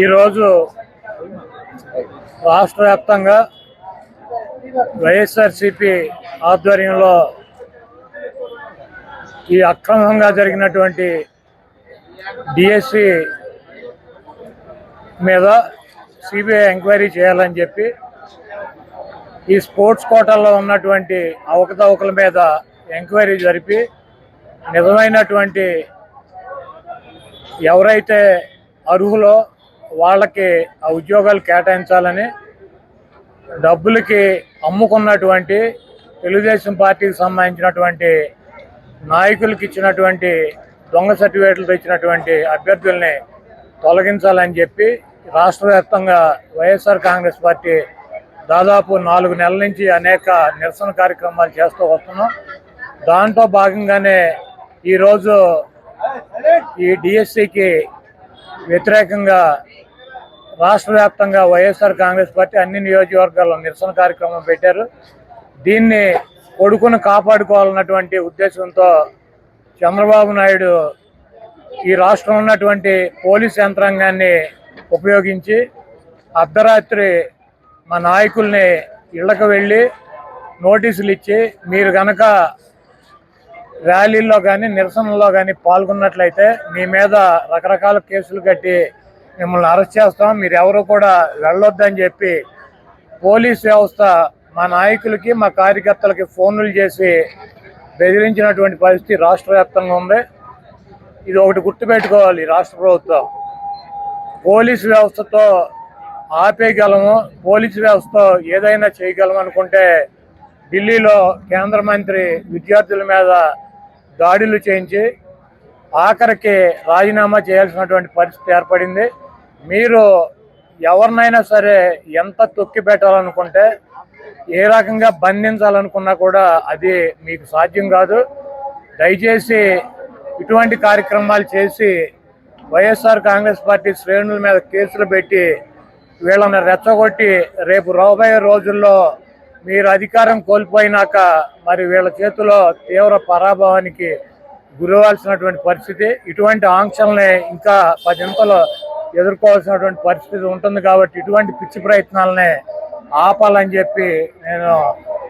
ఈరోజు రాష్ట్ర వ్యాప్తంగా వైఎస్ఆర్సీపీ ఆధ్వర్యంలో ఈ అక్రమంగా జరిగినటువంటి డిఎస్సి మీద సిబిఐ ఎంక్వైరీ చేయాలని చెప్పి ఈ స్పోర్ట్స్ కోటాల్లో ఉన్నటువంటి అవకతవకల మీద ఎంక్వైరీ జరిపి నిజమైనటువంటి ఎవరైతే అర్హులో వాళ్ళకి ఆ ఉద్యోగాలు కేటాయించాలని డబ్బులకి అమ్ముకున్నటువంటి తెలుగుదేశం పార్టీకి సంబంధించినటువంటి నాయకులకి ఇచ్చినటువంటి దొంగ సర్టిఫికేట్లు ఇచ్చినటువంటి అభ్యర్థుల్ని తొలగించాలని చెప్పి రాష్ట్ర వ్యాప్తంగా వైఎస్ఆర్ కాంగ్రెస్ పార్టీ దాదాపు 4 నెలల నుంచి అనేక నిరసన కార్యక్రమాలు చేస్తూ వస్తున్నాం. దాంట్లో భాగంగానే ఈరోజు ఈ డిఎస్సికి వ్యతిరేకంగా రాష్ట్ర వ్యాప్తంగా వైఎస్ఆర్ కాంగ్రెస్ పార్టీ అన్ని నియోజకవర్గాల్లో నిరసన కార్యక్రమం పెట్టారు. దీన్ని కొడుకును కాపాడుకోవాలన్నటువంటి ఉద్దేశంతో చంద్రబాబు నాయుడు ఈ రాష్ట్రంలో ఉన్నటువంటి పోలీస్ యంత్రాంగాన్ని ఉపయోగించి అర్ధరాత్రి మా నాయకుల్ని ఇళ్లకు వెళ్ళి నోటీసులు ఇచ్చి మీరు కనుక ర్యాలీల్లో కానీ నిరసనల్లో కానీ పాల్గొన్నట్లయితే మీ మీద రకరకాల కేసులు కట్టి మిమ్మల్ని అరెస్ట్ చేస్తాం, మీరు ఎవరు కూడా వెళ్ళొద్దని చెప్పి పోలీస్ వ్యవస్థ మా నాయకులకి మా కార్యకర్తలకి ఫోన్లు చేసి బెదిరించినటువంటి పరిస్థితి రాష్ట్ర వ్యాప్తంగా ఉంది. ఇది ఒకటి గుర్తుపెట్టుకోవాలి. రాష్ట్ర ప్రభుత్వం పోలీసు వ్యవస్థతో ఆపేయగలము, పోలీసు వ్యవస్థతో ఏదైనా చేయగలము అనుకుంటే ఢిల్లీలో కేంద్ర మంత్రి విద్యార్థుల మీద దాడులు చేయించి ఆఖరికి రాజీనామా చేయాల్సినటువంటి పరిస్థితి ఏర్పడింది. మీరు ఎవరినైనా సరే ఎంత తొక్కి పెట్టాలనుకుంటే ఏ రకంగా బంధించాలనుకున్నా కూడా అది మీకు సాధ్యం కాదు. దయచేసి ఇటువంటి కార్యక్రమాలు చేసి వైఎస్ఆర్ కాంగ్రెస్ పార్టీ శ్రేణుల మీద కేసులు పెట్టి వీళ్ళని రెచ్చగొట్టి రేపు రాబోయే రోజుల్లో మీరు అధికారం కోల్పోయినాక మరి వీళ్ళ చేతిలో తీవ్ర పరాభవానికి గురవాల్సినటువంటి పరిస్థితి, ఇటువంటి ఆంక్షల్ని ఇంకా 10 ఎదుర్కోవాల్సినటువంటి పరిస్థితి ఉంటుంది. కాబట్టి ఇటువంటి పిచ్చి ప్రయత్నాలని ఆపాలని చెప్పి నేను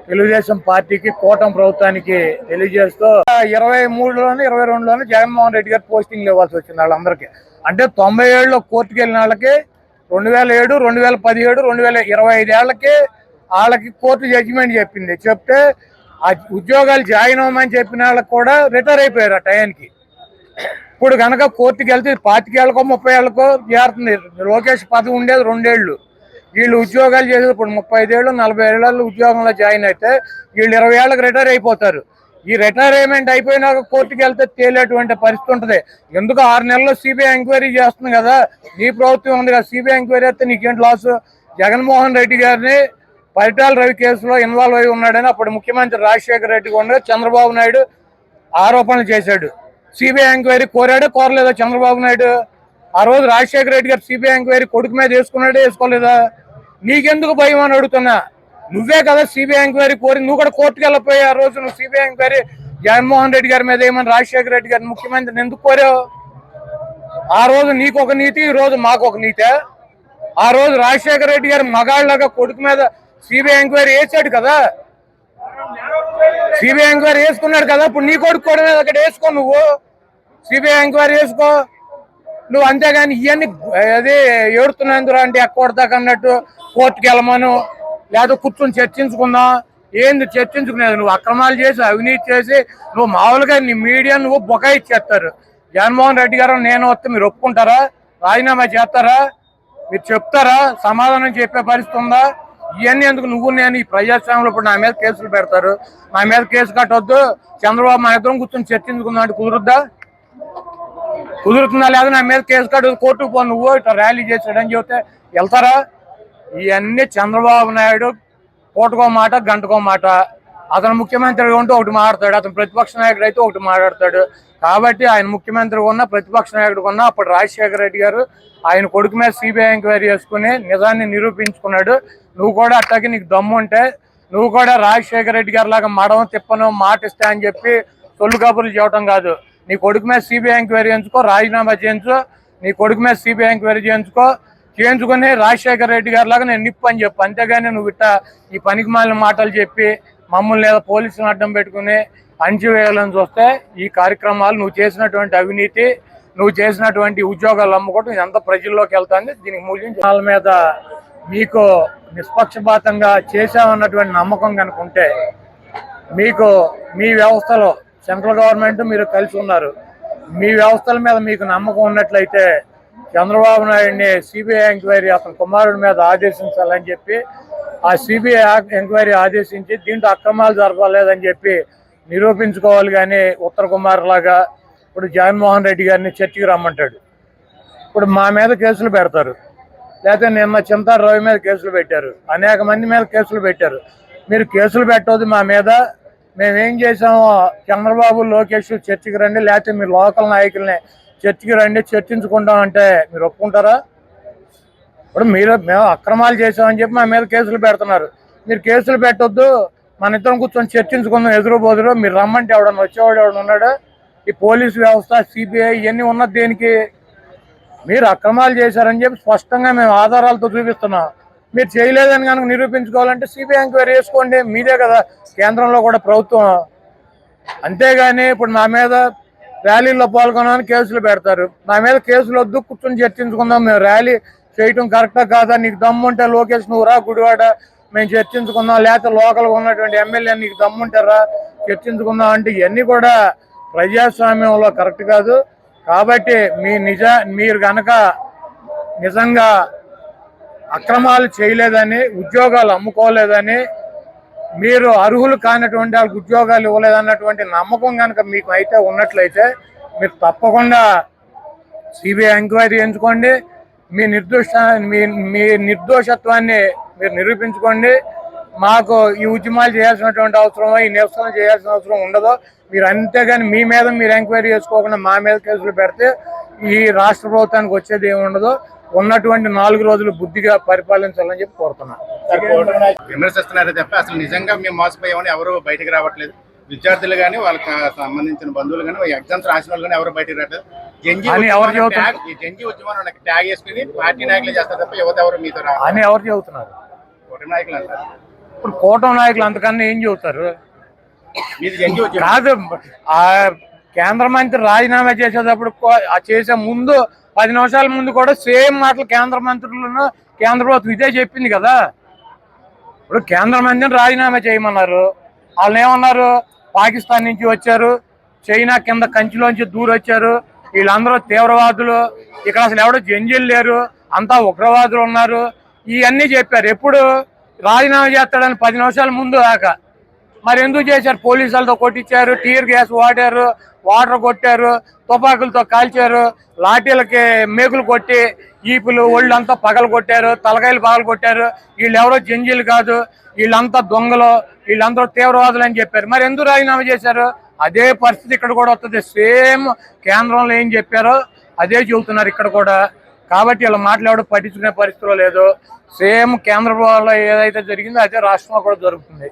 తెలుగుదేశం పార్టీకి కూటమి ప్రభుత్వానికి తెలియజేస్తూ 23లోనే 22లోనే జగన్మోహన్ రెడ్డి గారు పోస్టింగ్లు ఇవ్వాల్సి వచ్చింది వాళ్ళందరికీ. అంటే 97లో కోర్టుకు వెళ్ళిన వాళ్ళకి 2007, 2017, 2025 ఏళ్ళకి వాళ్ళకి కోర్టు జడ్జిమెంట్ చెప్పింది. చెప్తే ఆ ఉద్యోగాలు జాయిన్ అవ్వమని చెప్పిన వాళ్ళకి కూడా రిటైర్ అయిపోయారు ఆ టైంకి. ఇప్పుడు కనుక కోర్టుకి వెళ్తే 25 ఏళ్ళకో 30 ఏళ్ళకో చేరుతుంది. లోకేష్ పదవి ఉండేది 2 ఏళ్ళు, వీళ్ళు ఉద్యోగాలు చేసేది ఇప్పుడు 35 ఏళ్ళు 40 ఏళ్ళు ఉద్యోగంలో జాయిన్ అయితే వీళ్ళు 20 ఏళ్ళకి రిటైర్ అయిపోతారు. ఈ రిటైర్మెంట్ అయిపోయినాక కోర్టుకి వెళ్తే తేలేటువంటి పరిస్థితి ఉంటుంది. ఎందుకు 6 నెలల్లో సిబిఐ ఎంక్వైరీ చేస్తుంది కదా, నీ ప్రభుత్వం ఉంది కదా, సిబిఐ ఎంక్వైరీ అయితే నీకేంటి లాసు? జగన్మోహన్ రెడ్డి గారిని పరిటాల రవి కేసులో ఇన్వాల్వ్ అయి ఉన్నాడని అప్పుడు ముఖ్యమంత్రి రాజశేఖర రెడ్డి కూడా చంద్రబాబు నాయుడు ఆరోపణలు చేశాడు. సిబిఐ ఎంక్వైరీ కోరలేదా చంద్రబాబు నాయుడు? ఆ రోజు రాజశేఖర రెడ్డి గారు సిబిఐ ఎంక్వైరీ కొడుకు మీద వేసుకున్నాడే, వేసుకోలేదా? నీకెందుకు భయం అని అడుగుతున్నా. నువ్వే కదా సిబిఐ ఎంక్వైరీ కోరి, నువ్వు కూడా కోర్టుకు వెళ్ళిపోయి ఆ రోజు నువ్వు సిబిఐ ఎంక్వైరీ జగన్మోహన్ రెడ్డి గారి మీద ఏమని రాజశేఖర రెడ్డి గారిని ముఖ్యమంత్రిని ఎందుకు కోరావు? ఆ రోజు నీకు ఒక నీతి, ఈ రోజు మాకు ఒక నీతే. ఆ రోజు రాజశేఖర రెడ్డి గారు మగాళ్ళగా కొడుకు మీద సిబిఐ ఎంక్వైరీ వేసాడు కదా, సిబిఐ ఎంక్వైరీ వేసుకున్నాడు కదా. ఇప్పుడు నీ కొడుకు కూడా అక్కడ వేసుకో, నువ్వు సిబిఐ ఎంక్వైరీ వేసుకో నువ్వు. అంతేగాని ఇవన్నీ అదే ఏడుతున్నందురా అంటే ఎక్కొడతాకన్నట్టు కోర్టుకు వెళ్ళమను, లేదా కూర్చొని చర్చించుకుందాం. ఏంది చర్చించుకునేది? నువ్వు అక్రమాలు చేసి అవినీతి చేసి నువ్వు మామూలుగా నీ మీడియా నువ్వు బొకాయిచ్చేస్తారు. జగన్మోహన్ రెడ్డి గారు నేను వస్తే మీరు ఒప్పుకుంటారా? రాజీనామా చేస్తారా? మీరు చెప్తారా? సమాధానం చెప్పే పరిస్థితి ఉందా? ఇవన్నీ ఎందుకు? నువ్వు నేను ఈ ప్రజాస్వామ్యంలో ఇప్పుడు నా మీద కేసులు పెడతారు, నా మీద కేసు కట్టొద్దు, చంద్రబాబు మా ఇద్దరం కూర్చొని చర్చించుకుందాం అంటే కుదురుద్దా? కుదురుతుందా? లేదా నా మీద కేసు కట్టదు, కోర్టుకు పో, నువ్వు ఇట్లా ర్యాలీ చేసాడని చెబితే వెళ్తారా? ఇవన్నీ చంద్రబాబు నాయుడు పూటకో మాట గంటకో మాట. అతను ముఖ్యమంత్రిగా ఉంటే ఒకటి మాట్లాడతాడు, అతను ప్రతిపక్ష నాయకుడు అయితే ఒకటి మాట్లాడతాడు. కాబట్టి ఆయన ముఖ్యమంత్రిగా ఉన్న ప్రతిపక్ష నాయకుడు ఉన్నా అప్పుడు రాజశేఖర రెడ్డి గారు ఆయన కొడుకు మీద సిబిఐ ఎంక్వైరీ చేసుకుని నిజాన్ని నిరూపించుకున్నాడు. నువ్వు కూడా అట్లాగే నీకు దమ్ము ఉంటే నువ్వు కూడా రాజశేఖర రెడ్డి గారి లాగా మడవ తిప్పను మాట ఇస్తా అని చెప్పి సొల్లు కబుర్లు చేయటం కాదు. నీ కొడుకు మీద సిబిఐ ఎంక్వైరీ చేయించుకో, రాజీనామా చేయించు, నీ కొడుకు మీద సిబిఐ ఎంక్వైరీ చేయించుకో, చేయించుకుని రాజశేఖర రెడ్డి గారి లాగా నేను నిప్పు అని చెప్పు. అంతేగాని నువ్వు ఇట్లా ఈ పనికి మాలిన మాటలు చెప్పి మమ్మల్ని లేదా పోలీసులను అడ్డం పెట్టుకుని అణచివేయాలని చూస్తే ఈ కార్యక్రమాలు నువ్వు చేసినటువంటి అవినీతి, నువ్వు చేసినటువంటి ఉద్యోగాలు అమ్ముకోవడం ఇదంతా ప్రజల్లోకి వెళ్తుంది. దీనికి మూల్యం వాళ్ళ మీద మీకు నిష్పక్షపాతంగా చేశామన్నటువంటి నమ్మకం కనుక ఉంటే, మీకు మీ వ్యవస్థలో సెంట్రల్ గవర్నమెంట్ మీరు కలిసి ఉన్నారు, మీ వ్యవస్థల మీద మీకు నమ్మకం ఉన్నట్లయితే చంద్రబాబు నాయుడిని సిబిఐ ఎంక్వైరీ అతని కుమారుడి మీద ఆదేశించాలని చెప్పి ఆ సిబిఐ ఎంక్వైరీ ఆదేశించి దీంట్లో అక్రమాలు జరపలేదని చెప్పి నిరూపించుకోవాలి. కానీ ఉత్తర కుమార్ లాగా ఇప్పుడు జగన్మోహన్ రెడ్డి గారిని చర్చకి రమ్మంటాడు, ఇప్పుడు మా మీద కేసులు పెడతారు. లేకపోతే నిన్న చింతారు రవి మీద కేసులు పెట్టారు, అనేక మంది మీద కేసులు పెట్టారు. మీరు కేసులు పెట్టవద్దు మా మీద, మేమేం చేసామో చంద్రబాబు లోకేష్ చర్చకి రండి, లేకపోతే మీ లోకల్ నాయకుల్ని చర్చకి రండి చర్చించుకుంటాం అంటే మీరు ఒప్పుకుంటారా? ఇప్పుడు మేము అక్రమాలు చేసామని చెప్పి మా మీద కేసులు పెడుతున్నారు. మీరు కేసులు పెట్టొద్దు, మన ఇద్దరం కూర్చొని చర్చించుకుందాం ఎదురు బోదురు. మీరు రమ్మంటే ఎవడన్నా వచ్చేవాడు ఎవడు ఉన్నాడు? ఈ పోలీసు వ్యవస్థ, సిబిఐ ఇవన్నీ ఉన్నది దేనికి? మీరు అక్రమాలు చేశారని చెప్పి స్పష్టంగా మేము ఆధారాలతో చూపిస్తున్నాం. మీరు చేయలేదని కనుక నిరూపించుకోవాలంటే సిబిఐ ఎంక్వైరీ చేసుకోండి, మీదే కదా కేంద్రంలో కూడా ప్రభుత్వం. అంతేగాని ఇప్పుడు నా మీద ర్యాలీలో పాల్గొనని కేసులు పెడతారు, నా మీద కేసులు వద్దు కూర్చొని చర్చించుకుందాం, మేము ర్యాలీ చేయటం కరెక్టా కాదా, నీకు దమ్ముంటే లోకేష్ నువ్వు రా గుడివాడ మేము చర్చించుకుందాం, లేకపోతే లోకల్గా ఉన్నటువంటి ఎమ్మెల్యే నీకు దమ్ముంటారా చర్చించుకుందాం అంటే ఇవన్నీ కూడా ప్రజాస్వామ్యంలో కరెక్ట్ కాదు. కాబట్టి మీరు కనుక నిజంగా అక్రమాలు చేయలేదని, ఉద్యోగాలు అమ్ముకోలేదని, మీరు అర్హులు కానటువంటి వాళ్ళకి ఉద్యోగాలు ఇవ్వలేదన్నటువంటి నమ్మకం కనుక మీకు అయితే ఉన్నట్లయితే మీరు తప్పకుండా సిబిఐ ఎంక్వైరీ ఎంచుకోండి, మీ నిర్దోషత్వాన్ని మీరు నిరూపించుకోండి. మాకు ఈ ఉద్యమాలు చేయాల్సినటువంటి అవసరమో, ఈ నిరసన చేయాల్సిన అవసరం ఉండదు. మీరు అంతేగాని మీ మీద మీరు ఎంక్వైరీ చేసుకోకుండా మా మీద కేసులు పెడితే ఈ రాష్ట్ర ప్రభుత్వానికి వచ్చేది ఏమి ఉండదు. ఉన్నటువంటి 4 రోజులు బుద్ధిగా పరిపాలించాలని చెప్పి కోరుతున్నాను. విమర్శిస్తున్నారు తప్ప అసలు నిజంగా మేము మోసపోయామని ఎవరు బయటకు రావట్లేదు. విద్యార్థులు కానీ వాళ్ళకి సంబంధించిన బంధువులు కానీ ఎగ్జామ్స్ రాసిన వాళ్ళు కానీ ఎవరు బయటకు రావట్లేదు. జంజీ ఉద్యమం ట్యాగ్ వేసుకుని పార్టీ నాయకులు చేస్తారు తప్ప యువత ఎవరు మీతో అని ఎవరు చెబుతున్నారు? కూటమి నాయకులు అంటారు. ఇప్పుడు కూటమి నాయకులు అంతకన్నా ఏం చెబుతారు? కాదు, ఆ కేంద్ర మంత్రి రాజీనామా చేసేటప్పుడు చేసే ముందు 10 నిమిషాల ముందు కూడా సేమ్ మాటలు కేంద్ర మంత్రులను కేంద్ర ప్రభుత్వం ఇదే చెప్పింది కదా. ఇప్పుడు కేంద్ర మంత్రిని రాజీనామా చేయమన్నారు, వాళ్ళు ఏమన్నారు? పాకిస్తాన్ నుంచి వచ్చారు, చైనా కింద కంచిలోంచి దూరొచ్చారు, వీళ్ళందరూ తీవ్రవాదులు, ఇక్కడ అసలు ఎవడో జంజీలు లేరు, అంతా ఉగ్రవాదులు ఉన్నారు, ఇవన్నీ చెప్పారు. ఎప్పుడు రాజీనామా చేస్తాడని 10 నిమిషాల ముందు దాకా. మరి ఎందుకు చేశారు? పోలీసులతో కొట్టించారు, టీర్ గ్యాస్ వాడారు, వాటర్ కొట్టారు, తుపాకులతో కాల్చారు, లాఠీలకి మేకులు కొట్టి ఈపులు ఒళ్ళంతా పగలు కొట్టారు, తలకాయలు పగలు కొట్టారు. వీళ్ళు ఎవరో జంజీలు కాదు, వీళ్ళంతా దొంగలు, వీళ్ళందరూ తీవ్రవాదులు అని చెప్పారు. మరి ఎందుకు రాజీనామా చేశారు? అదే పరిస్థితి ఇక్కడ కూడా వస్తుంది. సేమ్ కేంద్రంలో ఏం చెప్పారో అదే చెబుతున్నారు ఇక్కడ కూడా. కాబట్టి వీళ్ళ మాట్లాడు పట్టించుకునే పరిస్థితిలో లేదు. సేమ్ కేంద్రంలో ఏదైతే జరిగిందో అదే రాష్ట్రంలో కూడా జరుగుతుంది.